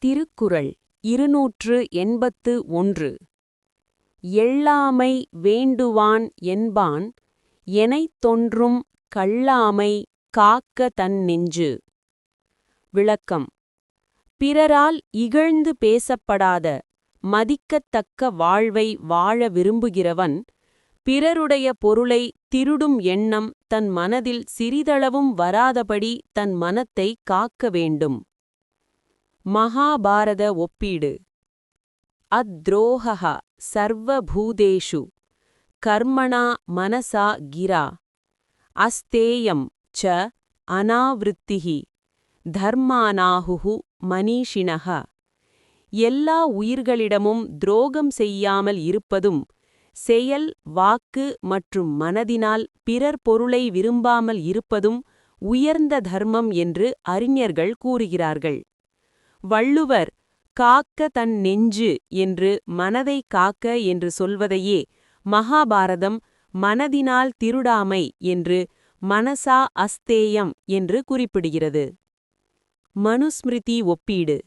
திருக்குறள் 281. எள்ளாமை வேண்டுவான் என்பான் எனைத்தொன்றும் கள்ளாமை காக்க தன் நெஞ்சு. விளக்கம். பிறரால் இகழ்ந்து பேசப்படாத மதிக்கத்தக்க வாழ்வை வாழ விரும்புகிறவன் பிறருடைய பொருளை திருடும் எண்ணம் தன் மனதில் சிறிதளவும் வராதபடி தன் மனத்தை காக்க வேண்டும். மகாபாரத ஒப்பீடு. அத்ரோஹः சர்வபூதேஷு கர்மணா மனசா கிரா அஸ்தேயம் ச அநாவிருத்திஹி தர்மானாஹுஹு மனீஷிணः. எல்லா உயிர்களிடமும் துரோகம் செய்யாமல் இருப்பதும் செயல், வாக்கு மற்றும் மனதினால் பிறர் பொருளை விரும்பாமல் இருப்பதும் உயர்ந்த தர்மம் என்று அறிஞர்கள் கூறுகிறார்கள். வள்ளுவர் காக்க தன் நெஞ்சு என்று மனதை காக்க என்று சொல்வதையே மகாபாரதம் மனதினால் திருடாமை என்று மனசா அஸ்தேயம் என்று குறிப்பிடுகிறது. மனுஸ்மிருதி ஒப்பீடு.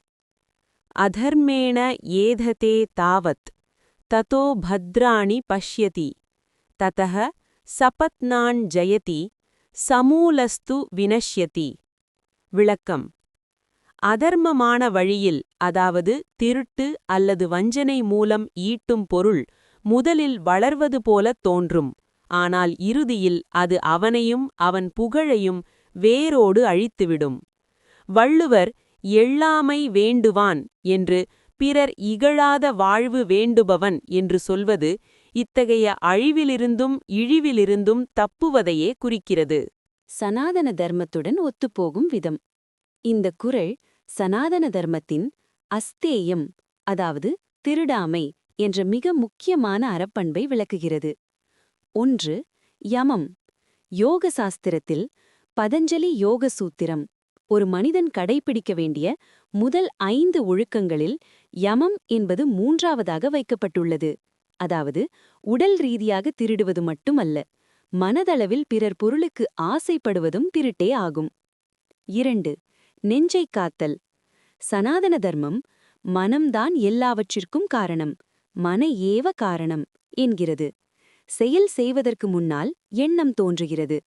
அதர்மேண ஏததே தாவத் ததோ பத்ராணி பஷ்யதி ததஹ சபத்னான் ஜயதி சமூலஸ்து வினஷ்யதி. விளக்கம். அதர்மமான வழியில், அதாவது திருட்டு அல்லது வஞ்சனை மூலம் ஈட்டும் பொருள் முதலில் வளர்வது போலத் தோன்றும். ஆனால் இறுதியில் அது அவனையும் அவன் புகழையும் வேரோடு அழித்துவிடும். வள்ளுவர் எள்ளாமை வேண்டுவான் என்று பிறர் இகழாத வாழ்வு வேண்டுபவன் என்று சொல்வது இத்தகைய அழிவிலிருந்தும் இழிவிலிருந்தும் தப்புவதையே குறிக்கிறது. சனாதன தர்மத்துடன் ஒத்துப்போகும் விதம். இந்த குறள் சனாதன தர்மத்தின் அஸ்தேயம், அதாவது திருடாமை என்ற மிக முக்கியமான அறப்பண்பை விளக்குகிறது. 1. யமம். யோக சாஸ்திரத்தில் பதஞ்சலி யோக சூத்திரம் ஒரு மனிதன் கடைபிடிக்க வேண்டிய முதல் 5 ஒழுக்கங்களில் யமம் என்பது 3ஆவதாக வைக்கப்பட்டுள்ளது. அதாவது உடல் ரீதியாக திருடுவது மட்டுமல்ல, மனதளவில் பிறர் பொருளுக்கு ஆசைப்படுவதும் திருட்டே ஆகும். 2. நெஞ்சை காத்தல். சனாதன தர்மம் மனம்தான் எல்லாவற்றிற்கும் காரணம், மன ஏவ காரணம் என்கிறது. செயல் செய்வதற்கு முன்னால் எண்ணம் தோன்றுகிறது.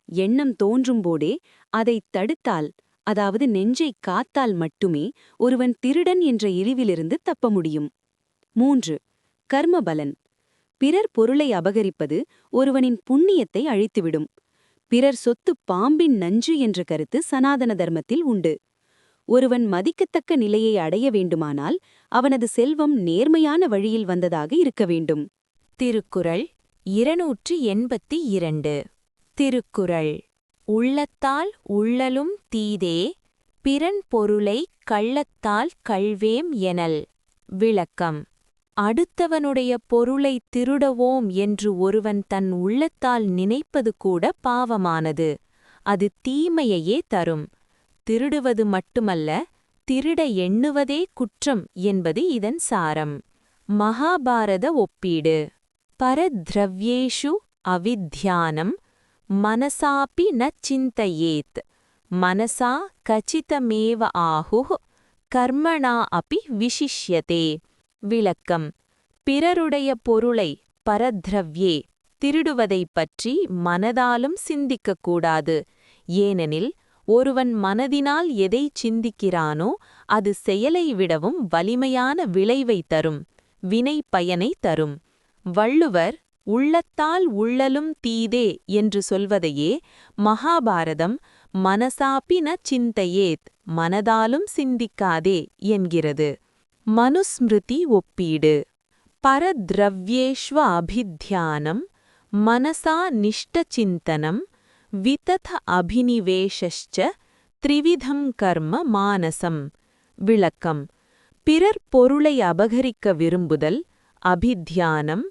எண்ணம் தோன்றும்போதே அதைத் தடுத்தால், அதாவது நெஞ்சை காத்தால் மட்டுமே ஒருவன் திருடன் என்ற இழிவிலிருந்து தப்ப முடியும். 3. கர்மபலன். பிறர் பொருளை அபகரிப்பது ஒருவனின் புண்ணியத்தை அழித்துவிடும். பிறர் சொத்து பாம்பின் நஞ்சு என்ற கருத்து சனாதன தர்மத்தில் உண்டு. ஒருவன் மதிக்கத்தக்க நிலையை அடைய வேண்டுமானால் அவனது செல்வம் நேர்மையான வழியில் வந்ததாக இருக்க வேண்டும். திருக்குறள் 282. திருக்குறள். உள்ளத்தால் உள்ளலும் தீதே பிறன் பொருளை கள்ளத்தால் கள்வேம் எனல். விளக்கம். அடுத்தவனுடைய பொருளை திருடவோம் என்று ஒருவன் தன் உள்ளத்தால் நினைப்பது கூட பாவமானது. அது தீமையையே தரும். திருடுவது மட்டுமல்ல, திருட எண்ணுவதே குற்றம் என்பது இதன் சாரம். மகாபாரத ஒப்பீடு. பரத்ரவ்யேஷு அவித்யானம் மனசாபி ந சிந்தயேத் மனசா கச்சிதமேவ ஆஹுः கர்மணா அபி விசிஷ்யதே. விளக்கம். பிறருடைய பொருளை பரத்ரவ்யே திருடுவதைப் பற்றி மனதாலும் சிந்திக்கக்கூடாது. ஏனெனில் ஒருவன் மனதினால் எதைச் சிந்திக்கிறானோ அது செயலை விடவும் வலிமையான விளைவை தரும், வினை பயனை தரும். வள்ளுவர் உள்ளத்தால் உள்ளலும் தீதே என்று சொல்வதையே மகாபாரதம் மனசாபி ந சிந்தயேத் மனதாலும் சிந்திக்காதே என்கிறது. மனுஸ்மிருதி ஒப்பீடு. பரத்ரவ்யேஷ்வ அபித்யானம் மனசா நிஷ்டசிந்தனம் விதத அபினிவேஷஸ்ச த்ரிவிதம் கர்ம மானசம். விளக்கம். பிறர் பொருளை அபகரிக்க விரும்புதல், அபித்யானம்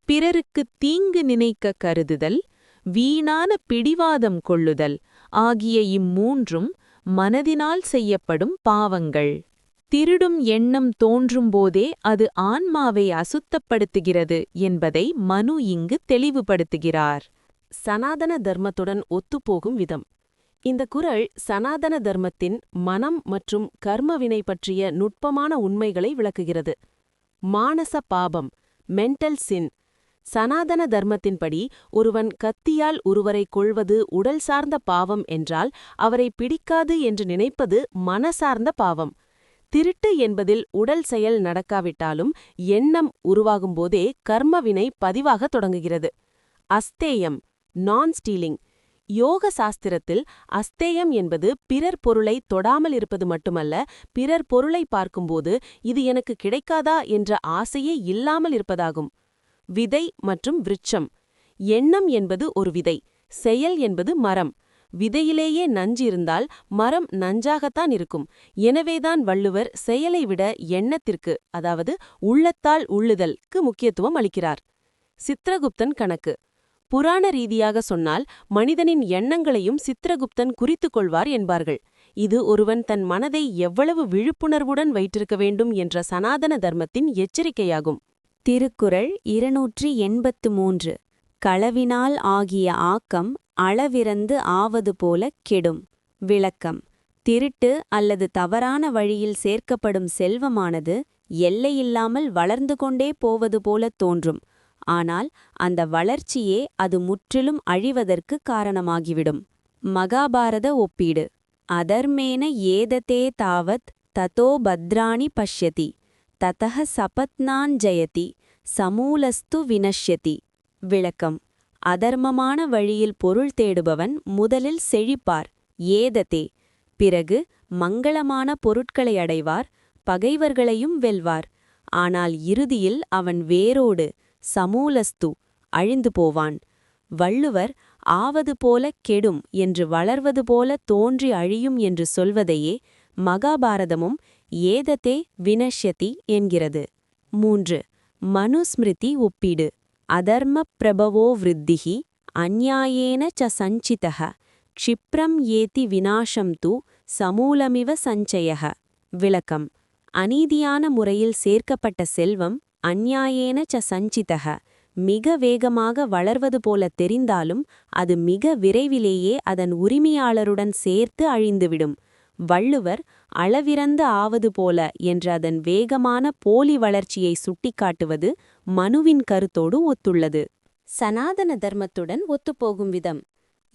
பிறருக்குத் தீங்கு நினைக்க கருதுதல், வீணான பிடிவாதம் கொள்ளுதல் ஆகிய இம்மூன்றும் மனதினால் செய்யப்படும் பாவங்கள். திருடும் எண்ணம் தோன்றும்போதே அது ஆன்மாவை அசுத்தப்படுத்துகிறது என்பதை மனு இங்கு தெளிவுபடுத்துகிறார். சனாதன தர்மத்துடன் ஒத்துப்போகும் விதம். இந்த குறள் சனாதன தர்மத்தின் மனம் மற்றும் கர்மவினை பற்றிய நுட்பமான உண்மைகளை விளக்குகிறது. மானச பாபம், மென்டல் சின். சனாதன தர்மத்தின்படி ஒருவன் கத்தியால் ஒருவரை கொல்வது உடல் சார்ந்த பாவம் என்றால் அவரை பிடிக்காது என்று நினைப்பது மனசார்ந்த பாவம். திருட்டு என்பதில் உடல் செயல் நடக்காவிட்டாலும் எண்ணம் உருவாகும்போதே கர்மவினை பதிவாகத் தொடங்குகிறது. அஸ்தேயம், நான் ஸ்டீலிங். யோக சாஸ்திரத்தில் அஸ்தேயம் என்பது பிறர் பொருளை தொடாமல் இருப்பது மட்டுமல்ல, பிறர் பொருளை பார்க்கும்போது இது எனக்கு கிடைக்காதா என்ற ஆசையே இல்லாமல் இருப்பதாகும். விதை மற்றும் விருட்சம். எண்ணம் என்பது ஒரு விதை, செயல் என்பது மரம். விதையிலேயே நஞ்சு இருந்தால் மரம் நஞ்சாகத்தான் இருக்கும். எனவேதான் வள்ளுவர் செயலை விட எண்ணத்திற்கு, அதாவது உள்ளத்தால் உள்ளுதல்க்கு முக்கியத்துவம் அளிக்கிறார். சித்ரகுப்தன் கணக்கு. புராண ரீதியாக சொன்னால் மனிதனின் எண்ணங்களையும் சித்ரகுப்தன் குறித்துக் கொள்வார் என்பார்கள். இது ஒருவன் தன் மனதை எவ்வளவு விழிப்புணர்வுடன் வைத்திருக்க வேண்டும் என்ற சனாதன தர்மத்தின் எச்சரிக்கையாகும். திருக்குறள் 283. களவினால் ஆகிய ஆக்கம் அளவிறந்து ஆவது போல கெடும். விளக்கம். திருட்டு அல்லது தவறான வழியில் சேர்க்கப்படும் செல்வமானது எல்லையில்லாமல் வளர்ந்து கொண்டே போவது போல தோன்றும். ஆனால் அந்த வளர்ச்சியே அது முற்றிலும் அழிவதற்கு காரணமாகிவிடும். மகாபாரத ஒப்பீடு. அதர்மேன ஏததே தாவத் ததோ பத்ராணி பஷ்யதி ததஹ சபத்னான் ஜயதி சமூலஸ்து வினஷ்யதி. விளக்கம். அதர்மமான வழியில் பொருள் தேடுபவன் முதலில் செழிப்பார், ஏததே. பிறகு மங்களமான பொருட்களை அடைவார், பகைவர்களையும் வெல்வார். ஆனால் இறுதியில் அவன் வேரோடு, சமூலஸ்து, அழிந்து போவான். வள்ளுவர் ஆவது போல கெடும் என்று வளர்வது போல தோன்றி அழியும் என்று சொல்வதையே மகாபாரதமும் ஏததே வினஷ்யதி என்கிறது. 3. மனுஸ்மிருதி ஒப்பீடு. அதர்ம பிரபவோ விருத்திஹி அந்நியாயேன ச சஞ்சிதஹ க்ஷிப்ரம் ஏதி விநாசம் து சமூலமிவ சஞ்சயஹ. விளக்கம். அநீதியான முறையில் சேர்க்கப்பட்ட செல்வம் அந்நியாயேன ச சஞ்சிதஹ மிக வேகமாக வளர்வது போல தெரிந்தாலும் அது மிக விரைவிலேயே அதன் உரிமையாளருடன் சேர்த்து அழிந்துவிடும். வள்ளுவர் அளவிறந்து ஆவது போல என்ற அதன் வேகமான போலி வளர்ச்சியை சுட்டிக்காட்டுவது மனுவின் கருத்தோடு ஒத்துள்ளது. சனாதன தர்மத்துடன் ஒத்துப்போகும் விதம்.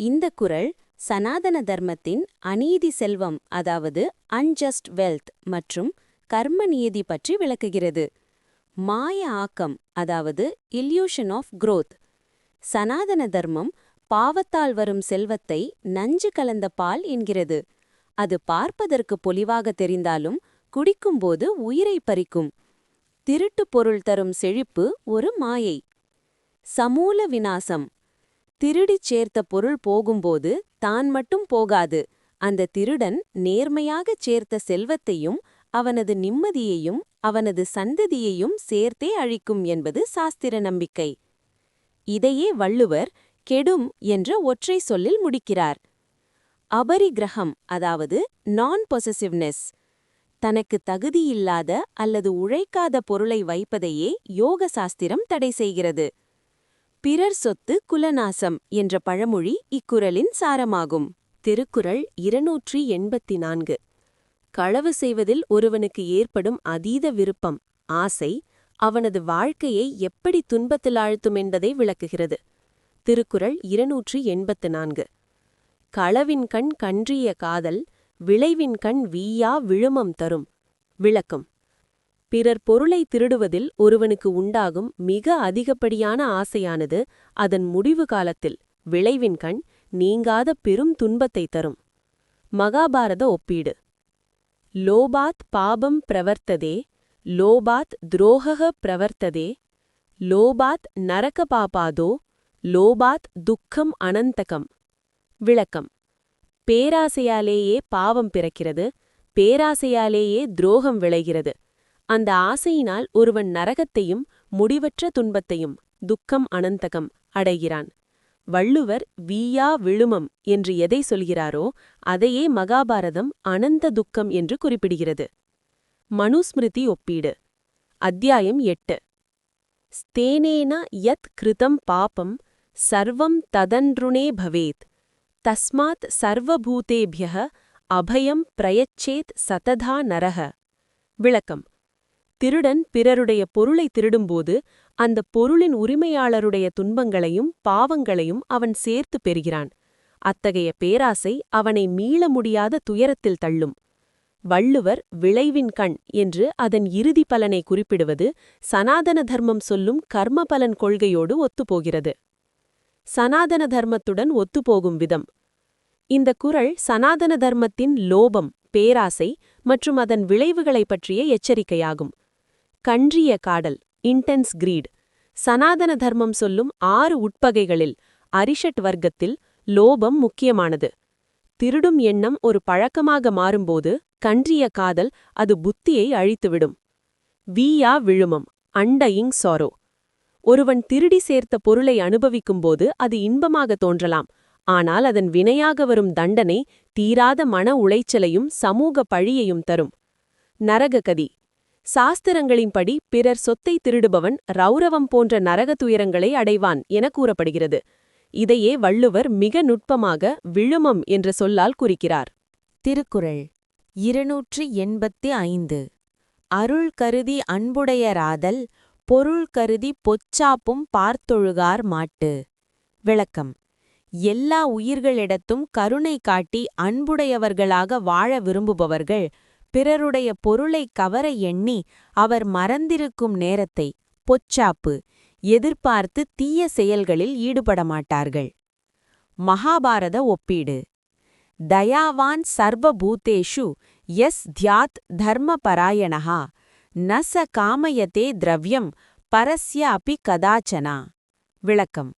இந்த குறள் சனாதன தர்மத்தின் அநீதி செல்வம், அதாவது அன்ஜஸ்ட் வெல்த் மற்றும் கர்ம நியதி பற்றி விளக்குகிறது. மாய ஆக்கம், அதாவது இல்யூஷன் ஆஃப் growth. சனாதன தர்மம் பாவத்தால் வரும் செல்வத்தை நஞ்சு கலந்த பால் என்கிறது. அது பார்ப்பதற்கு பொலிவாக தெரிந்தாலும் குடிக்கும்போது உயிரை பறிக்கும். திருட்டு பொருள் தரும் செழிப்பு ஒரு மாயை. சமூல விநாசம். திருடிச் சேர்த்த பொருள் போகும்போது தான் மட்டும் போகாது, அந்த திருடன் நேர்மையாகச் சேர்த்த செல்வத்தையும் அவனது நிம்மதியையும் அவனது சந்ததியையும் சேர்த்தே அழிக்கும் என்பது சாஸ்திர நம்பிக்கை. இதையே வள்ளுவர் கெடும் என்ற ஒற்றை சொல்லில் முடிக்கிறார். அபரிக்கிரகம், அதாவது நான் பொசசிவ்னஸ். தனக்கு தகுதியில்லாத அல்லது உழைக்காத பொருளை வைப்பதையே யோக சாஸ்திரம் தடை செய்கிறது. பிறர் சொத்து குலநாசம் என்ற பழமொழி இக்குறளின் சாரமாகும். திருக்குறள் 284. களவு செய்வதில் ஒருவனுக்கு ஏற்படும் அதீத விருப்பம், ஆசை, அவனது வாழ்க்கையை எப்படி துன்பத்தில் ஆழ்த்தும் என்பதை விளக்குகிறது. திருக்குறள் 284. களவின் கண் கன்றிய காதல், விளைவின் கண் வீயா விழுமம் தரும். விளக்கம். பிறர் பொருளை திருடுவதில் ஒருவனுக்கு உண்டாகும் மிக அதிகப்படியான ஆசையானது அதன் முடிவு காலத்தில் விளைவின் கண் நீங்காத பெரும் துன்பத்தை தரும். மகாபாரத ஒப்பீடு. லோபாத் பாபம் பிரவர்த்ததே, லோபாத் துரோகக பிரவர்த்ததே, லோபாத் நரக பாபாதோ, லோபாத் துக்கம் அனந்தகம். விளக்கம். பேராசையாலேயே பாவம் பிறக்கிறது, பேராசையாலேயே துரோகம் விளைகிறது. அந்த ஆசையினால் ஒருவன் நரகத்தையும் முடிவற்ற துன்பத்தையும், துக்கம் அனந்தகம், அடைகிறான். வள்ளுவர் வீயா விழுமம் என்று எதை சொல்கிறாரோ அதையே மகாபாரதம் அனந்த துக்கம் என்று குறிப்பிடுகிறது. மனுஸ்மிருதி ஒப்பீடு. அத்தியாயம் 8. ஸ்தேனேன யத் கிருதம் பாபம் சர்வம் ததன்ருணே பவேத் தஸ்மாத் சர்வபூதேபியः அபயம் பிரயச்சேத் சததா நரஹ. விளக்கம்: திருடன் பிறருடைய பொருளை திருடும்போது அந்த பொருளின் உரிமையாளருடைய துன்பங்களையும் பாவங்களையும் அவன் சேர்த்து பெறுகிறான். அத்தகைய பேராசை அவனை மீள முடியாத துயரத்தில் தள்ளும். வள்ளுவர் விளைவின் கண் என்று அதன் இறுதி பலனை குறிப்பிடுவது சனாதன தர்மம் சொல்லும் கர்மபலன் கொள்கையோடு ஒத்துப்போகிறது. சனாதன தர்மத்துடன் ஒத்துப்போகும் விதம். இந்த குறள் சனாதன தர்மத்தின் லோபம், பேராசை மற்றும் அதன் விளைவுகளைப் பற்றிய எச்சரிக்கையாகும். கன்றிய காடல், இன்டென்ஸ் கிரீட். சனாதன தர்மம் சொல்லும் 6 உட்பகைகளில் அரிஷட் வர்க்கத்தில் லோபம் முக்கியமானது. திருடும் எண்ணம் ஒரு பழக்கமாக மாறும்போது கன்றிய காதல் அது புத்தியை அழித்துவிடும். வீயா விழுமம், அண்டயிங் சாரோ. ஒருவன் திருடி சேர்த்த பொருளை அனுபவிக்கும்போது அது இன்பமாக தோன்றலாம். ஆனால் அதன் வினையாக வரும் தண்டனை தீராத மன உளைச்சலையும் சமூக பழியையும் தரும். நரககதி. சாஸ்திரங்களின்படி பிறர் சொத்தை திருடுபவன் ரௌரவம் போன்ற நரக துயரங்களை அடைவான் என கூறப்படுகிறது. இதையே வள்ளுவர் மிக நுட்பமாக விழுமம் என்ற சொல்லால் குறிக்கிறார். திருக்குறள் 285. அருள் கருதி அன்புடையராதல், பொருள் கருதி பொச்சாப்பும் பார்த்தொழுகார் மாட்டு. விளக்கம்: எல்லா உயிர்களிடத்தும் கருணை காட்டி அன்புடையவர்களாக வாழ விரும்புபவர்கள் பிறருடைய பொருளை கவர எண்ணி அவர் மறந்திருக்கும் நேரத்தை பொச்சாப்பு எதிர்பார்த்து தீய செயல்களில் ஈடுபடமாட்டார்கள். மகாபாரத ஒப்பீடு. தயாவான் சர்வபூதேஷு யஸ் தியாத் தர்மபராயணஹா ந ச காமயதே திரவ்யம் பரஸ்ய அபி கதாச்சனா. விளக்கம்: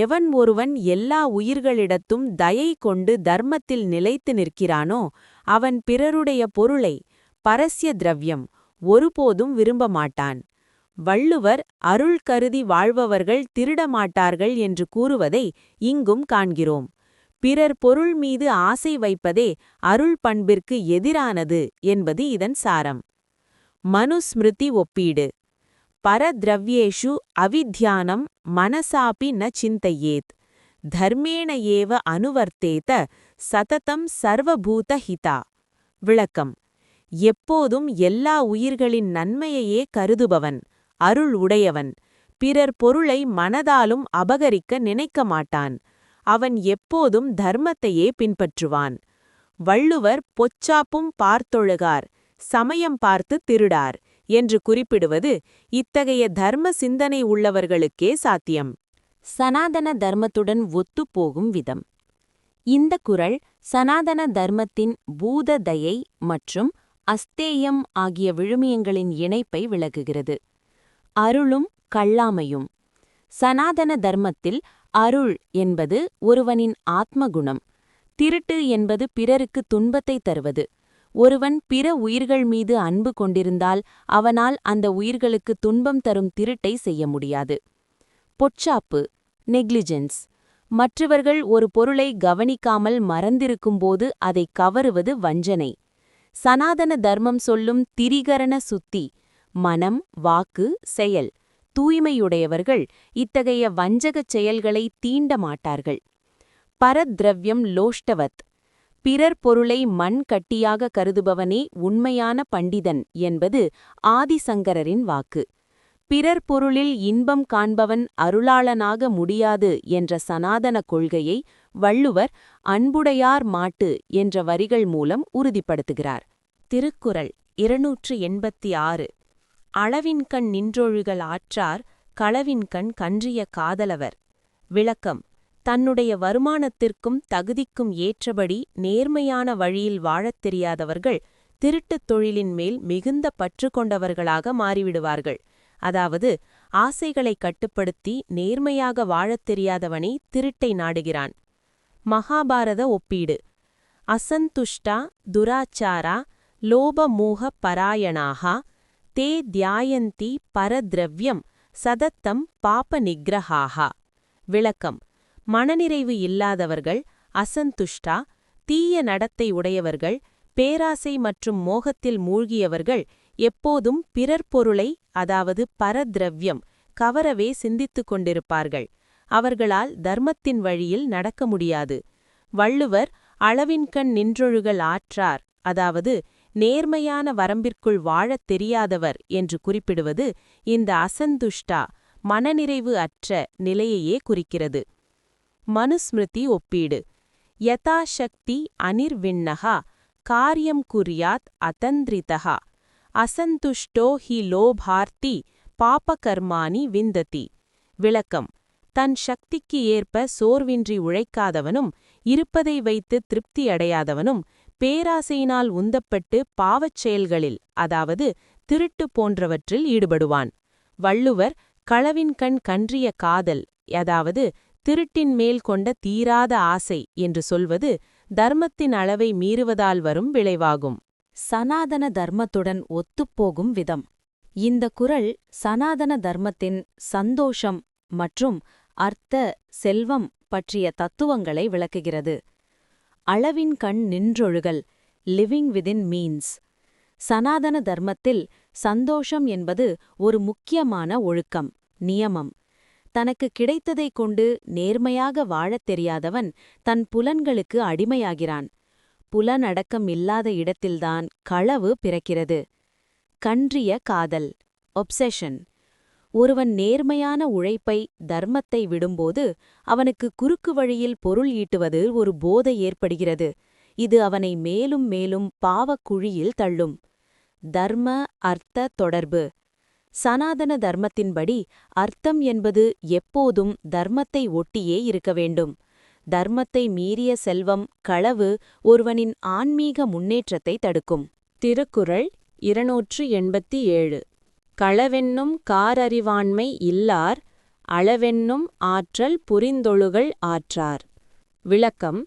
எவன் ஒருவன் எல்லா உயிர்களிடத்தும் தயை கொண்டு தர்மத்தில் நிலைத்து நிற்கிறானோ அவன் பிறருடைய பொருளை, பரஸ்ய திரவ்யம், ஒருபோதும் விரும்பமாட்டான். வள்ளுவர் அருள் கருதி வாழ்பவர்கள் திருடமாட்டார்கள் என்று கூறுவதை இங்கும் காண்கிறோம். பிறர் பொருள் மீது ஆசை வைப்பதே அருள் பண்பிற்கு எதிரானது என்பது இதன் சாரம். மனுஸ்மிருதி ஒப்பீடு. பரத்ரவ்யேஷு அவித்யானம் மனசாபி ந சிந்தையேத் தர்மேண ஏவ அனுவர்த்தேத சததம் சர்வபூத ஹிதா. விளக்கம்: எப்போதும் எல்லா உயிர்களின் நன்மையையே கருதுபவன், அருள் உடையவன், பிறர் பொருளை மனதாலும் அபகரிக்க நினைக்க மாட்டான். அவன் எப்போதும் தர்மத்தையே பின்பற்றுவான். வள்ளுவர் பொச்சாப்பும் பார்த்தொழுகார், சமயம் பார்த்து திருடார் என்று குறிப்பிடுவது இத்தகைய தர்ம சிந்தனை உள்ளவர்களுக்கே சாத்தியம். சனாதன தர்மத்துடன் ஒத்துப்போகும் விதம். இந்த குறள் சனாதன தர்மத்தின் பூத தயை மற்றும் அஸ்தேயம் ஆகிய விழுமியங்களின் இணைப்பை விளக்குகிறது. அருளும் கள்ளாமையும். சனாதன தர்மத்தில் அருள் என்பது ஒருவனின் ஆத்மகுணம். திருட்டு என்பது பிறருக்கு துன்பத்தை தருவது. ஒருவன் பிற உயிர்கள் மீது அன்பு கொண்டிருந்தால் அவனால் அந்த உயிர்களுக்கு துன்பம் தரும் திருட்டை செய்ய முடியாது. பொச்சாப்பு, நெக்லிஜென்ஸ். மற்றவர்கள் ஒரு பொருளை கவனிக்காமல் மறந்திருக்கும்போது அதை கவருவது வஞ்சனை. சனாதன தர்மம் சொல்லும் திரிகரண சுத்தி, மனம், வாக்கு, செயல் தூய்மையுடையவர்கள் இத்தகைய வஞ்சகச் செயல்களை தீண்ட மாட்டார்கள். பரத்ரவ்யம் லோஷ்டவத். பிறர் பொருளை மண் கட்டியாக கருதுபவனே உண்மையான பண்டிதன் என்பது ஆதிசங்கரரின் வாக்கு. பிறர் பொருளில் இன்பம் காண்பவன் அருளாளனாக முடியாது என்ற சனாதன கொள்கையை வள்ளுவர் அன்புடையார் மாட்டு என்ற வரிகள் மூலம் உறுதிப்படுத்துகிறார். திருக்குறள் 286. அளவின்கண் நின்றொழுகல் ஆற்றார், களவின்கண் கன்றிய காதலவர். விளக்கம்: தன்னுடைய வருமானத்திற்கும் தகுதிக்கும் ஏற்றபடி நேர்மையான வழியில் வாழத் தெரியாதவர்கள் திருட்டுத் தொழிலின் மேல் மிகுந்த பற்று கொண்டவர்களாக மாறிவிடுவார்கள். அதாவது ஆசைகளை கட்டுப்படுத்தி நேர்மையாக வாழத் தெரியாதவனே திருட்டை நாடுகிறான். மகாபாரத ஒப்பீடு. அசந்துஷ்டா துராச்சாரா லோபமோக பராயணாகா தே தியாயந்தி பரத்ரவ்யம் சதத்தம் பாப நிக்ரஹாகா. விளக்கம்: மனநிறைவு இல்லாதவர்கள், அசந்துஷ்டா, தீய நடத்தை உடையவர்கள், பேராசை மற்றும் மோகத்தில் மூழ்கியவர்கள் எப்போதும் பிறர் பொருளை, அதாவது பரத்ரவ்யம், கவரவே சிந்தித்துக் கொண்டிருப்பார்கள். அவர்களால் தர்மத்தின் வழியில் நடக்க முடியாது. வள்ளுவர் அளவின்கண் நின்றொழுகல் ஆற்றார், அதாவது நேர்மையான வரம்பிற்குள் வாழத் தெரியாதவர் என்று குறிப்பிடுவது இந்த அசந்துஷ்டா, மனநிறைவு அற்ற நிலையையே குறிக்கிறது. மனுஸ்மிருதி ஒப்பீடு. யதாசக்தி அனிர்விண்ணஹா காரியம் குர்யாத் அதந்திரிதஹா அசந்துஷ்டோ ஹி லோபார்த்தி பாபகர்மானி விந்ததி. விளக்கம்: தன் சக்திக்கு ஏற்ப சோர்வின்றி உழைக்காதவனும் இருப்பதை வைத்து திருப்தியடையாதவனும் பேராசையினால் உந்தப்பட்டு பாவச் செயல்களில், அதாவது திருட்டு போன்றவற்றில் ஈடுபடுவான். வள்ளுவர் களவின்கண் கன்றிய காதல், அதாவது திருட்டின் மேல் கொண்ட தீராத ஆசை என்று சொல்வது தர்மத்தின் அளவை மீறுவதால் வரும் விளைவாகும். சனாதன தர்மத்துடன் ஒத்துப்போகும் விதம். இந்த குறள் சனாதன தர்மத்தின் சந்தோஷம் மற்றும் அர்த்த, செல்வம் பற்றிய தத்துவங்களை விளக்குகிறது. அளவின் கண் நின்றொழுகல், லிவிங் விதின் மீன்ஸ். சனாதன தர்மத்தில் சந்தோஷம் என்பது ஒரு முக்கியமான ஒழுக்கம், நியமம். தனக்கு கிடைத்ததைக் கொண்டு நேர்மையாக வாழத் தெரியாதவன் தன் புலன்களுக்கு அடிமையாகிறான். புலனடக்கம் இல்லாத இடத்தில்தான் களவு பிறக்கிறது. கன்றிய காதல், ஒப்செஷன். ஒருவன் நேர்மையான உழைப்பை, தர்மத்தை விடும்போது அவனுக்கு குறுக்கு வழியில் பொருள் ஈட்டுவது ஒரு போதை ஏற்படுகிறது. இது அவனை மேலும் மேலும் பாவக்குழியில் தள்ளும். தர்ம அர்த்த தொடர்பு. சனாதன தர்மத்தின்படி அர்த்தம் என்பது எப்போதும் தர்மத்தை ஒட்டியே இருக்க வேண்டும். தர்மத்தை மீறிய செல்வம், களவு ஒருவனின் ஆன்மீக முன்னேற்றத்தை தடுக்கும். திருக்குறள் 287. களவென்னும் காரறிவாண்மை இல்லார் அளவென்னும் ஆற்றல் புரிந்தொழுகல் ஆற்றார். விளக்கம்: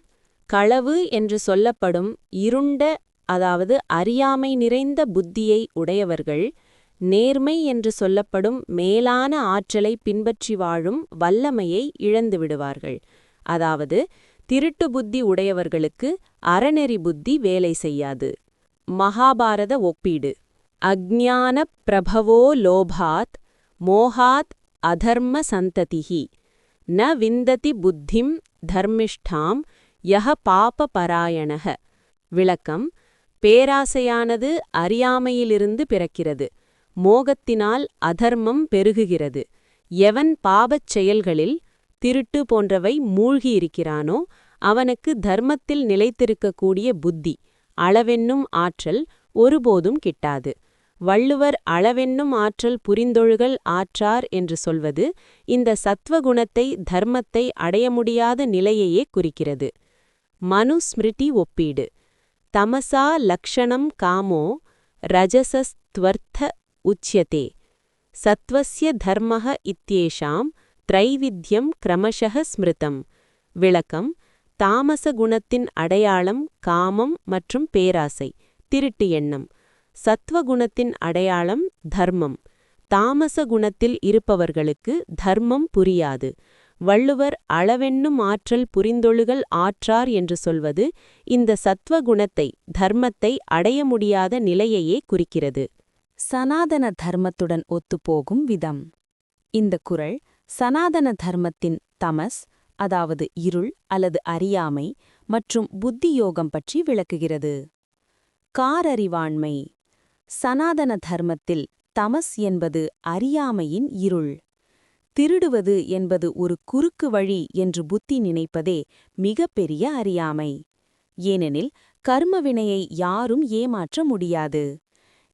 களவு என்று சொல்லப்படும் இருண்ட, அதாவது அறியாமை நிறைந்த புத்தியை உடையவர்கள் நேர்மை என்று சொல்லப்படும் மேலான ஆற்றலை பின்பற்றி வாழும் வல்லமையை இழந்துவிடுவார்கள். அதாவது திருட்டு புத்தி உடையவர்களுக்கு அறநெறி புத்தி வேலை செய்யாது. மகாபாரத ஒப்பீடு. அஜ்ஞான பிரபவோ லோபாத் மோகாத் அதர்ம சந்ததிஹி ந விந்ததி புத்திம் தர்மிஷ்டாம் யஹ பாப பராயணஹ. விளக்கம்: பேராசையானது அறியாமையிலிருந்து பிறக்கிறது. மோகத்தினால் அதர்மம் பெருகுகிறது. எவன் பாபச் செயல்களில், திருட்டு போன்றவை மூழ்கியிருக்கிறானோ அவனுக்கு தர்மத்தில் நிலைத்திருக்கக்கூடிய புத்தி, அளவென்னும் ஆற்றல் ஒருபோதும் கிட்டாது. வள்ளுவர் அளவென்னும் ஆற்றல் புரிந்தொழுகல் ஆற்றார் என்று சொல்வது இந்த சத்வகுணத்தை, தர்மத்தை அடைய முடியாத நிலையையே குறிக்கிறது. மனுஸ்மிருதி ஒப்பீடு. தமசா லக்ஷணம் காமோ ரஜசஸ்த்வர்த்த உச்யதே சத்வஸ்ய தர்மஹ இத்யேஷாம் த்ரைவித்யம் கிரமஷஹ ஸ்மிருதம். விளக்கம்: தாமச குணத்தின் அடையாளம் காமம் மற்றும் பேராசை, திருட்டு எண்ணம். சத்வகுணத்தின் அடையாளம் தர்மம். தாமச குணத்தில் இருப்பவர்களுக்கு தர்மம் புரியாது. வள்ளுவர் அளவென்னும் ஆற்றல் புரிந்தொழுகல் ஆற்றார் என்று சொல்வது இந்த சத்வகுணத்தை, தர்மத்தை அடைய முடியாத நிலையையே குறிக்கிறது. சனாதன தர்மத்துடன் ஒத்துப்போகும் விதம். இந்த குறள் சனாதன தர்மத்தின் தமஸ், அதாவது இருள் அல்லது அறியாமை மற்றும் புத்தியோகம் பற்றி விளக்குகிறது. காரறிவாண்மை. சனாதன தர்மத்தில் தமஸ் என்பது அறியாமையின் இருள். திருடுவது என்பது ஒரு குறுக்கு வழி என்று புத்தி நினைப்பதே மிகப்பெரிய அறியாமை. ஏனெனில் கர்மவினையை யாரும் ஏமாற்ற முடியாது.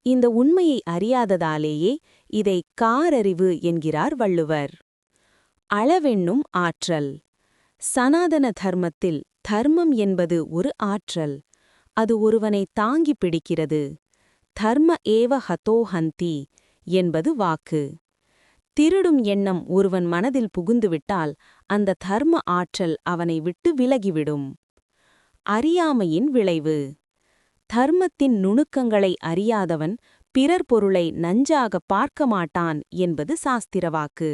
இந்த உண்மையை அறியாததாலேயே இதை காரறிவு என்கிறார் வள்ளுவர். அளவென்னும் ஆற்றல். சனாதன தர்மத்தில் தர்மம் என்பது ஒரு ஆற்றல். அது ஒருவனை தாங்கி பிடிக்கிறது. தர்ம ஏவ ஹதோ ஹந்தி என்பது வாக்கு. திருடும் எண்ணம் ஒருவன் மனதில் புகுந்துவிட்டால் அந்த தர்ம ஆற்றல் அவனை விட்டு விலகிவிடும். அறியாமையின் விளைவு. தர்மத்தின் நுணுக்கங்களை அறியாதவன் பிறர் பொருளை நஞ்சாக பார்க்க மாட்டான் என்பது சாஸ்திர வாக்கு.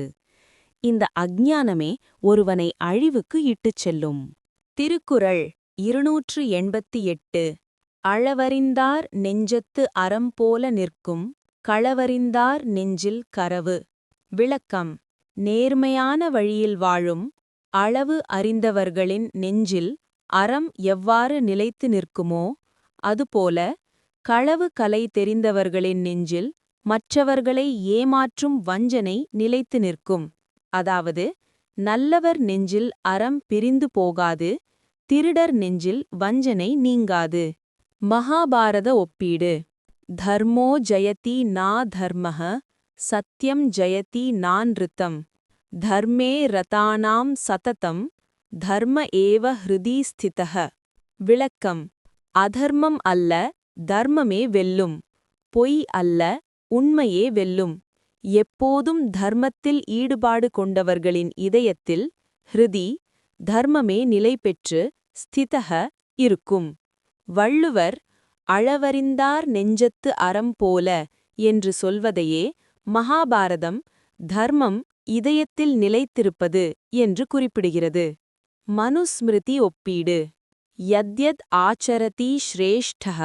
இந்த அஞ்ஞானமே ஒருவனை அழிவுக்கு இட்டுச் செல்லும். திருக்குறள் 288. அளவறிந்தார் நெஞ்சத்து அறம் போல நிற்கும் களவறிந்தார் நெஞ்சில் கரவு. விளக்கம்: நேர்மையான வழியில் வாழும் அளவு அறிந்தவர்களின் நெஞ்சில் அறம் எவ்வாறு நிலைத்து நிற்குமோ அதுபோல களவு கலை தெரிந்தவர்களின் நெஞ்சில் மற்றவர்களை ஏமாற்றும் வஞ்சனை நிலைத்து நிற்கும். அதாவது நல்லவர் நெஞ்சில் அறம் பிரிந்து போகாது, திருடர் நெஞ்சில் வஞ்சனை நீங்காது. மகாபாரத ஒப்பீடு. தர்மோ ஜயதி நா தர்மஹ, சத்யம் ஜயதி நான்ருத்தம். தர்மே ரதானாம் சததம், தர்ம ஏவ ஹ்ருதி ஸ்திதஹ. விளக்கம். அதர்மம் அல்ல, தர்மமே வெல்லும். பொய் அல்ல, உண்மையே வெல்லும். எப்போதும் தர்மத்தில் ஈடுபாடு கொண்டவர்களின் இதயத்தில் ஹ்ருதி, தர்மமே நிலை பெற்று ஸ்திதஹ இருக்கும். வள்ளுவர் அளவறிந்தார் நெஞ்சத்து அறம் போல என்று சொல்வதையே மகாபாரதம் தர்மம் இதயத்தில் நிலைத்திருப்பது என்று குறிப்பிடுகிறது. மனுஸ்மிருதி ஒப்பீடு. யத்யத் ஆச்சரதி ஸ்ரேஷ்டஹ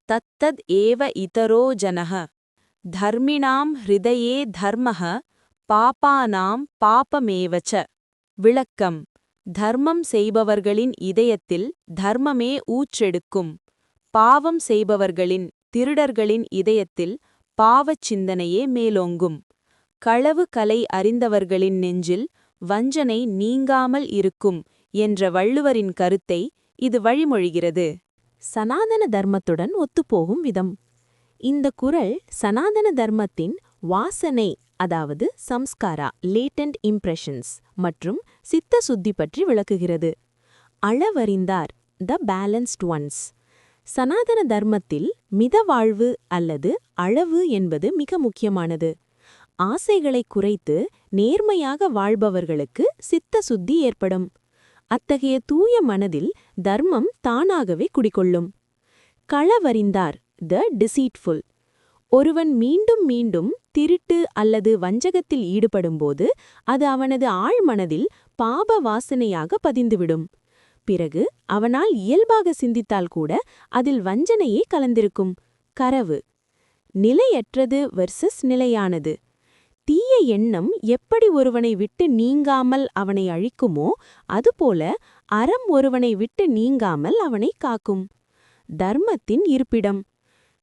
தத்தத் ஏவ இதரோ ஜனஹ. தர்மிணாம் ஹ்ருதயே தர்மஹ, பாபானாம் பாபமேவச்ச. விளக்கம். தர்மம் செய்பவர்களின் இதயத்தில் தர்மமே ஊற்றெடுக்கும். பாவம் செய்பவர்களின், திருடர்களின் இதயத்தில் பாவச் சிந்தனையே மேலோங்கும். களவு கலை அறிந்தவர்களின் நெஞ்சில் வஞ்சனை நீங்காமல் இருக்கும் என்ற வள்ளுவரின் கருத்தை இது வழிமொழிகிறது. சனாதன தர்மத்துடன் ஒத்துப்போகும் விதம். இந்த குறள் சனாதன தர்மத்தின் வாசனை, அதாவது சம்ஸ்காரா லேட்டன்ட் இம்ப்ரெஷன்ஸ் மற்றும் சித்த சுத்தி பற்றி விளக்குகிறது. அளவறிந்தார் த பேலன்ஸ்ட் ஒன்ஸ். சனாதன தர்மத்தில் மிதவாழ்வு அல்லது அளவு என்பது மிக முக்கியமானது. ஆசைகளை குறைத்து நேர்மையாக வாழ்பவர்களுக்கு சித்த சுத்தி ஏற்படும். அத்தகைய தூய மனதில் தர்மம் தானாகவே குடிகொள்ளும். களவறிந்தார் த டிசீட்ஃபுல். ஒருவன் மீண்டும் மீண்டும் திருட்டு அல்லது வஞ்சகத்தில் ஈடுபடும்போது அது அவனது ஆழ்மனதில் பாப வாசனையாக பதிந்துவிடும். பிறகு அவனால் இயல்பாக சிந்தித்தால் கூட அதில் வஞ்சனையே கலந்திருக்கும். கரவு. நிலையற்றது வெர்சஸ் நிலையானது. தீய எண்ணம் எப்படி ஒருவனை விட்டு நீங்காமல் அவனை அழிக்குமோ அதுபோல அறம் ஒருவனை விட்டு நீங்காமல் அவனை காக்கும். தர்மத்தின் இருப்பிடம்.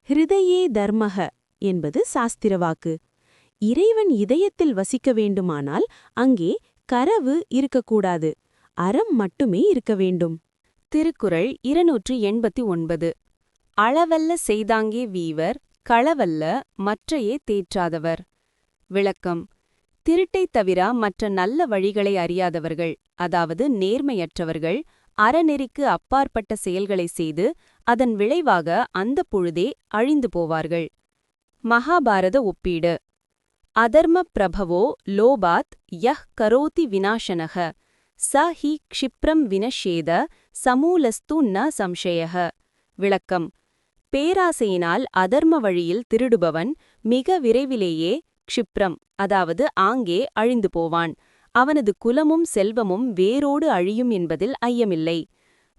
ஹிருதயே தர்மஹ என்பது சாஸ்திர வாக்கு. இறைவன் இதயத்தில் வசிக்க வேண்டுமானால் அங்கே கரவு இருக்கக்கூடாது, அறம் மட்டுமே இருக்க வேண்டும். திருக்குறள் 289. அளவல்ல செய்தாங்கே வீவர், களவல்ல மற்றையே தேற்றாதவர். விளக்கம். திருட்டைத் தவிர மற்ற நல்ல வழிகளை அறியாதவர்கள், அதாவது நேர்மையற்றவர்கள், அறநெறிக்கு அப்பாற்பட்ட செயல்களை செய்து அதன் விளைவாக அந்த பொழுதே அழிந்து போவார்கள். மகாபாரத ஒப்பீடு. அதர்ம பிரபவோ லோபாத் யஹ் கரோதி விநாசனஹ, ச ஹி க்ஷிப்ரம் வினஷ்யேத சமூலஸ்து ந சம்சயஹ. விளக்கம். பேராசையினால் அதர்ம வழியில் திருடுபவன் மிக விரைவிலேயே க்ஷிப்ரம், அதாவது ஆங்கே அழிந்து போவான். அவனது குலமும் செல்வமும் வேரோடு அழியும் என்பதில் ஐயமில்லை.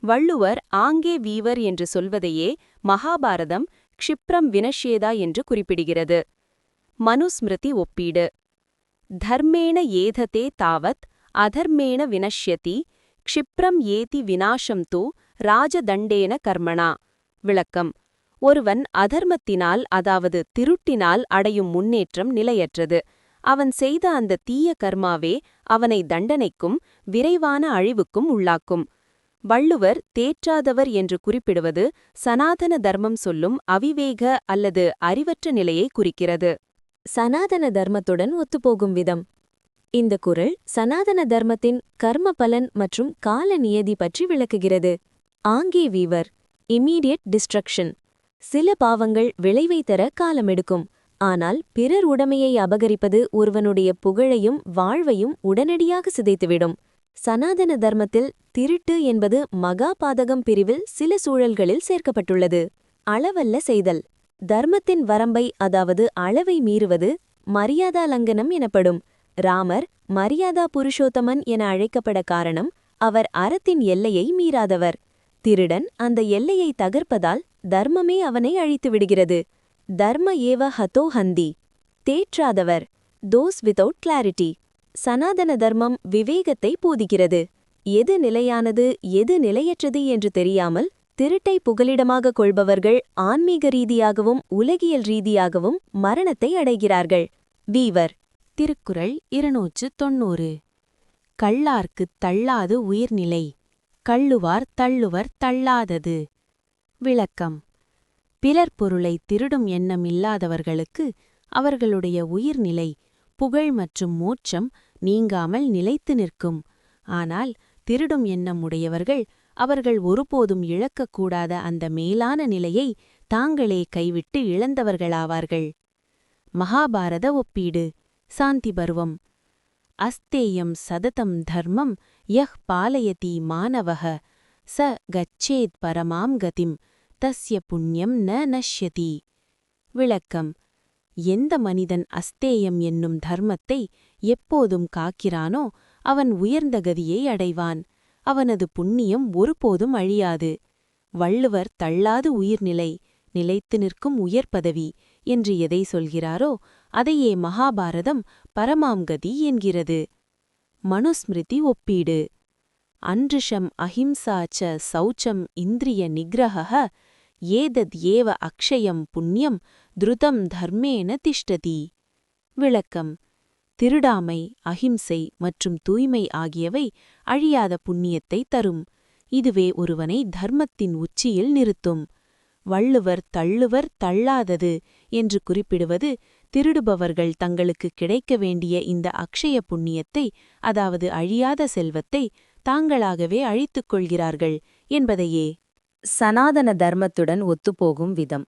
வள்ளுவர் ஆங்கே வீவர் என்று சொல்வதையே மகாபாரதம் க்ஷிப்ரம் வினஷ்யேதா என்று குறிப்பிடுகிறது. மனுஸ்மிருதி ஒப்பீடு. தர்மேண ஏததே தாவத் அதர்மேண வினஷ்யதி, க்ஷிப்ரம் ஏதி விநாசம் தூ ராஜதண்டேன கர்மணா. விளக்கம். ஒருவன் அதர்மத்தினால், அதாவது திருட்டினால் அடையும் முன்னேற்றம் நிலையற்றது. அவன் செய்த அந்த தீய கர்மாவே அவனை தண்டனைக்கும் விரைவான அழிவுக்கும் உள்ளாக்கும். வள்ளுவர் தேற்றாதவர் என்று குறிப்பிடுவது சனாதன தர்மம் சொல்லும் அவிவேக அல்லது அறிவற்ற நிலையை குறிக்கிறது. சனாதன தர்மத்துடன் ஒத்துப்போகும் விதம். இந்த குறள் சனாதன தர்மத்தின் கர்ம பலன் மற்றும் கால நியதி பற்றி விளக்குகிறது. ஆங்கே வீவர், இம்மீடியட் டிஸ்ட்ரக்ஷன். சில பாவங்கள் விளைவை தர காலமெடுக்கும். ஆனால் பிறர் உடைமையை அபகரிப்பது ஒருவனுடைய புகழையும் வாழ்வையும் உடனடியாக சிதைத்துவிடும். சனாதன தர்மத்தில் திருட்டு என்பது மகாபாதகம் பிரிவில் சில சூழல்களில் சேர்க்கப்பட்டுள்ளது. அளவல்ல செய்தல். தர்மத்தின் வரம்பை, அதாவது அளவை மீறுவது மரியாதா லங்கனம் எனப்படும். ராமர் மரியாதா புருஷோத்தமன் என அழைக்கப்பட காரணம் அவர் அறத்தின் எல்லையை மீறாதவர். திருடன் அந்த எல்லையை தகர்ப்பதால் தர்மமே அவனை அழித்து விடுகிறது. தர்ம ஏவ ஹதோ ஹந்தி. தேற்றாதவர், those without clarity. சனாதன தர்மம் விவேகத்தை போதிக்கிறது. எது நிலையானது எது நிலையற்றது என்று தெரியாமல் திருட்டை புகலிடமாக கொள்பவர்கள் ஆன்மீக ரீதியாகவும் உலகியல் ரீதியாகவும் மரணத்தை அடைகிறார்கள். வீவர். திருக்குறள் 290. கள்ளார்க்குத் தள்ளாது உயிர்நிலை, கள்ளுவார் தள்ளுவர் தள்ளாதது. விளக்கம். பிறர் பொருளை திருடும் எண்ணம் இல்லாதவர்களுக்கு அவர்களுடைய உயிர்நிலை, புகழ் மற்றும் மோட்சம் நீங்காமல் நிலைத்து நிற்கும். ஆனால் திருடும் எண்ணம் உடையவர்கள் அவர்கள் ஒருபோதும் இழக்கக்கூடாத அந்த மேலான நிலையை தாங்களே கைவிட்டு இழந்தவர்களாவார்கள். மகாபாரத ஒப்பீடு. சாந்தி பருவம். அஸ்தேயம் சததம் தர்மம் யஹ் பாலயதி மானவஹ ச கச்சேத் பரமாம் கதிம் தஸ்ய புண்ணியம் ந நஷ்யதி. விளக்கம். எந்த மனிதன் அஸ்தேயம் என்னும் தர்மத்தை எப்போதும் காக்கிறானோ அவன் உயர்ந்த கதியை அடைவான். அவனது புண்ணியம் ஒருபோதும் அழியாது. வள்ளுவர் தள்ளாது உயிர்நிலை, நிலைத்து நிற்கும் உயர்பதவி என்று எதை சொல்கிறாரோ அதையே மகாபாரதம் பரமாம்கதி என்கிறது. மனுஸ்மிருதி ஒப்பீடு. அன்றிஷம் அஹிம்சாச்ச சௌச்சம் இந்திரிய நிகிரஹ ஏதத் ஏவ அக்ஷயம் புண்ணியம் த்ருதம் தர்மேன திஷ்டதி. விளக்கம். திருடாமை, அஹிம்சை மற்றும் தூய்மை ஆகியவை அழியாத புண்ணியத்தை தரும். இதுவே ஒருவனை தர்மத்தின் உச்சியில் நிறுத்தும். வள்ளுவர் தள்ளுவர் தள்ளாதது என்று குறிப்பிடுவது திருடுபவர்கள் தங்களுக்கு கிடைக்க வேண்டிய இந்த அக்ஷய புண்ணியத்தை, அதாவது அழியாத செல்வத்தை தாங்களாகவே அழித்துக் கொள்கிறார்கள் என்பதையே. சனாதன தர்மத்துடன் ஒத்துப்போகும் விதம்.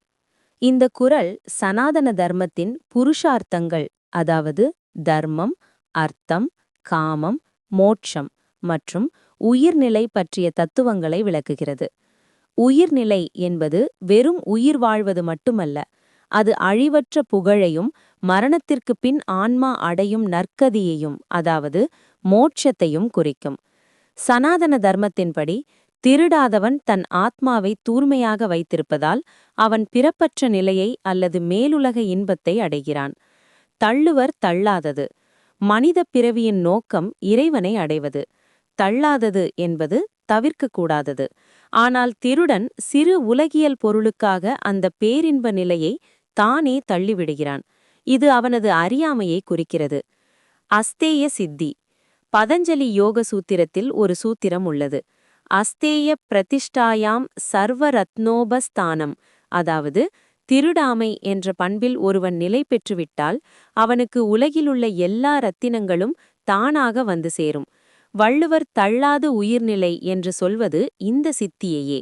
இந்த குறள் சனாதன தர்மத்தின் புருஷார்த்தங்கள், அதாவது தர்மம், அர்த்தம், காமம், மோட்சம் மற்றும் உயிர்நிலை பற்றிய தத்துவங்களை விளக்குகிறது. உயிர்நிலை என்பது வெறும் உயிர் வாழ்வது மட்டுமல்ல, அது அழிவற்ற புகழையும் மரணத்திற்குப் பின் ஆன்மா அடையும் நற்கதியையும், அதாவது மோட்சத்தையும் குறிக்கும். சனாதன தர்மத்தின்படி திருடாதவன் தன் ஆத்மாவை தூய்மையாக வைத்திருப்பதால் அவன் பிறப்பற்ற நிலையை அல்லது மேலுலக இன்பத்தை அடைகிறான். தள்ளுவர் தள்ளாதது. மனித பிறவியின் நோக்கம் இறைவனை அடைவது. தள்ளாதது என்பது தவிர்க்கக்கூடாதது. ஆனால் திருடன் சிறு உலகியல் பொருளுக்காக அந்த பேரின்ப நிலையை தானே தள்ளிவிடுகிறான். இது அவனது அறியாமையை குறிக்கிறது. அஸ்தேய சித்தி. பதஞ்சலி யோக சூத்திரத்தில் ஒரு சூத்திரம் உள்ளது. அஸ்தேய பிரதிஷ்டாயாம் சர்வரத்னோபஸ்தானம், அதாவது திருடாமை என்ற பண்பில் ஒருவன் நிலை பெற்றுவிட்டால் அவனுக்கு உலகிலுள்ள எல்லா ரத்தினங்களும் தானாக வந்து சேரும். வள்ளுவர் தள்ளாது உயிர்நிலை என்று சொல்வது இந்த சித்தியையே.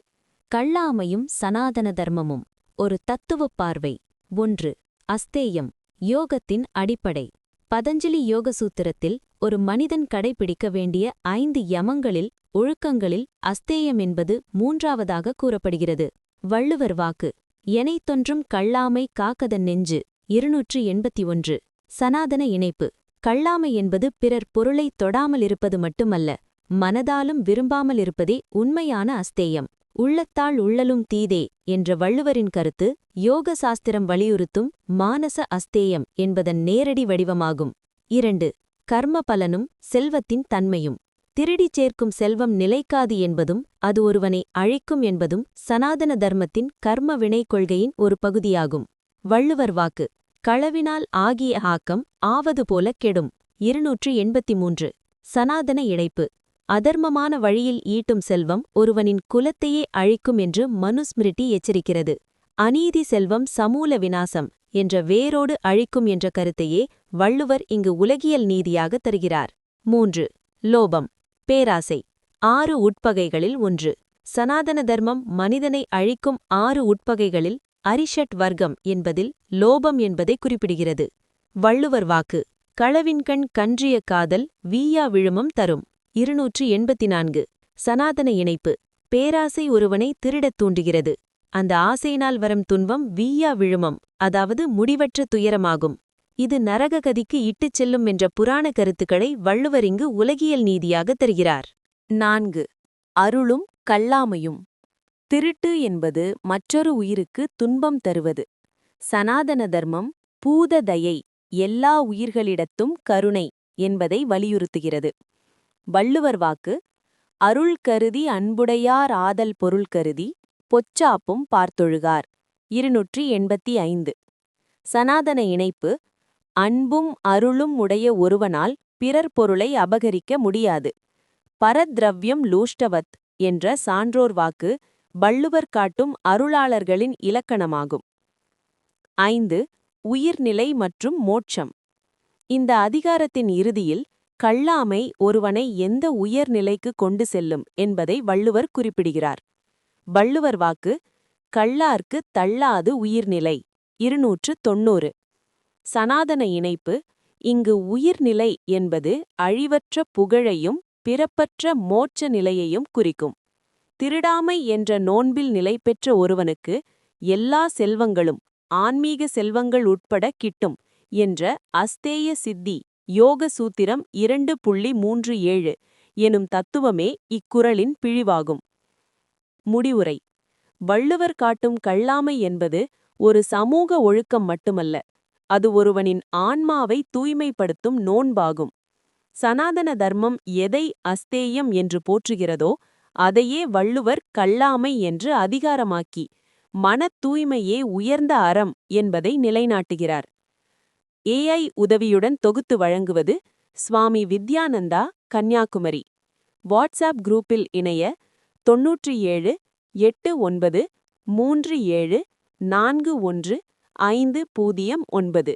கள்ளாமையும் சனாதன தர்மமும். ஒரு தத்துவப் பார்வை. 1. அஸ்தேயம், யோகத்தின் அடிப்படை. பதஞ்சலி யோக சூத்திரத்தில் ஒரு மனிதன் கடைபிடிக்க வேண்டிய 5 யமங்களில், ஒழுக்கங்களில் அஸ்தேயம் என்பது 3ஆவதாக கூறப்படுகிறது. வள்ளுவர் வாக்கு. எனைத்தொன்றும் கள்ளாமை காக்கதன் நெஞ்சு. 281. சனாதன இணைப்பு. கள்ளாமை என்பது பிறர் பொருளைத் தொடாமல் இருப்பது மட்டுமல்ல, மனதாலும் விரும்பாமல் இருப்பதே உண்மையான அஸ்தேயம். உள்ளத்தால் உள்ளலும் தீதே என்ற வள்ளுவரின் கருத்து யோக சாஸ்திரம் வலியுறுத்தும் மானச அஸ்தேயம் என்பதன் நேரடி வடிவமாகும். 2. கர்ம பலனும் செல்வத்தின் தன்மையும். திருடிச் சேர்க்கும் செல்வம் நிலைக்காது என்பதும் அது ஒருவனை அழிக்கும் என்பதும் சனாதன தர்மத்தின் கர்ம வினை கொள்கையின் ஒரு பகுதியாகும். வள்ளுவர் வாக்கு. களவினால் ஆகிய ஆக்கம் ஆவது போல கெடும். 283. சனாதன இணைப்பு. அதர்மமான வழியில் ஈட்டும் செல்வம் ஒருவனின் குலத்தையே அழிக்கும் என்று மனுஸ்மிருதி எச்சரிக்கிறது. அநீதி செல்வம் சமூல விநாசம் என்ற வேரோடு அழிக்கும் என்ற கருத்தையே வள்ளுவர் இங்கு உலகியல் நீதியாக தருகிறார். 3. லோபம், பேராசை. 6 உட்பகைகளில் ஒன்று. சனாதன தர்மம் மனிதனை அழிக்கும் 6 உட்பகைகளில் அரிஷட் வர்க்கம் என்பதில் லோபம் என்பதை குறிப்பிடுகிறது. வள்ளுவர் வாக்கு. களவின்கண் கன்றிய காதல் வீயா விழுமம் தரும். 284. சனாதன இணைப்பு. பேராசை ஒருவனை திருடத் தூண்டுகிறது. அந்த ஆசையினால் வரும் துன்பம் வீயா விழுமம், அதாவது முடிவற்ற துயரமாகும். இது நரககதிக்கு இட்டுச் செல்லும் என்ற புராண கருத்துக்களை வள்ளுவர் இங்கு உலகியல் நீதியாக தருகிறார். 4. அருளும் கள்ளாமையும். திருட்டு என்பது மற்றொரு உயிருக்கு துன்பம் தருவது. சனாதன தர்மம் பூத தயை, எல்லா உயிர்களிடத்தும் கருணை என்பதை வலியுறுத்துகிறது. வள்ளுவர் வாக்கு. அருள் கருதி அன்புடையார் ஆதல் பொருள் கருதி பொச்சாப்பும் பார்த்தொழுகார். 285. சனாதன இணைப்பு. அன்பும் அருளும் உடைய ஒருவனால் பிறர் பொருளை அபகரிக்க முடியாது. பரத்ரவ்யம் லூஷ்டவத் என்ற சான்றோர் வாக்கு வள்ளுவர் காட்டும் அருளாளர்களின் இலக்கணமாகும். 5. உயிர்நிலை மற்றும் மோட்சம். இந்த அதிகாரத்தின் இறுதியில் கள்ளாமை ஒருவனை எந்த உயர்நிலைக்கு கொண்டு செல்லும் என்பதை வள்ளுவர் குறிப்பிடுகிறார். வள்ளுவர் வாக்கு கள்ளார்க்கு தள்ளாது உயிர்நிலை. 290. சனாதன இணைப்பு. இங்கு உயிர்நிலை என்பது அழிவற்ற புகழையும் பிறப்பற்ற மோட்ச நிலையையும் குறிக்கும். திருடாமை என்ற நோன்பில் நிலை பெற்ற ஒருவனுக்கு எல்லா செல்வங்களும் ஆன்மீக செல்வங்கள் உட்பட கிட்டும் என்ற அஸ்தேய சித்தி யோக சூத்திரம் 2.37 எனும் தத்துவமே இக்குறளின் பிழிவாகும். முடிவுரை. வள்ளுவர் காட்டும் கள்ளாமை என்பது ஒரு சமூக ஒழுக்கம் மட்டுமல்ல, அது ஒருவனின் ஆன்மாவை தூய்மைப்படுத்தும் நோன்பாகும். சனாதன தர்மம் எதை அஸ்தேயம் என்று போற்றுகிறதோ அதையே வள்ளுவர் கள்ளாமை என்று அதிகாரமாக்கி மனத் தூய்மையே உயர்ந்த அறம் என்பதை நிலைநாட்டுகிறார். AI உதவியுடன் தொகுத்து வழங்குவது சுவாமி வித்யானந்தா, கன்னியாகுமரி. வாட்ஸ்அப் குரூப்பில் இணைய 97 89 37 41 509.